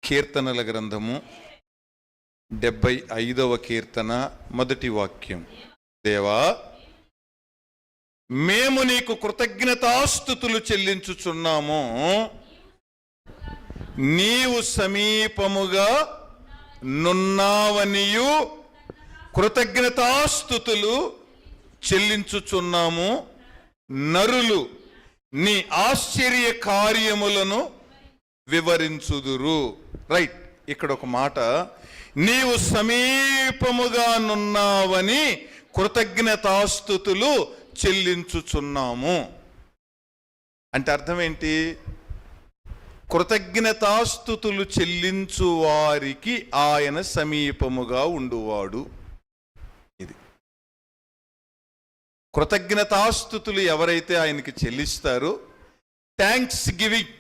కీర్తనల గ్రంథము 75వ కీర్తన మొదటి వాక్యం. దేవా, మేము నీకు కృతజ్ఞతాస్తుతులు చెల్లించుచున్నాము. నీవు సమీపముగా నున్నావనియు కృతజ్ఞతాస్తుతులు చెల్లించుచున్నాము. నరులు నీ ఆశ్చర్య కార్యములను వివరించుదురు. రైట్, ఇక్కడ ఒక మాట, నీవు సమీపముగా నున్నావని కృతజ్ఞతాస్తుతులు చెల్లించుచున్నాము అంటే అర్థం ఏంటి? కృతజ్ఞతాస్తుతులు చెల్లించు వారికి ఆయన సమీపముగా ఉండువాడు. ఇది కృతజ్ఞతాస్తుతులు ఎవరైతే ఆయనకి చెల్లిస్తారో, థ్యాంక్స్ గివింగ్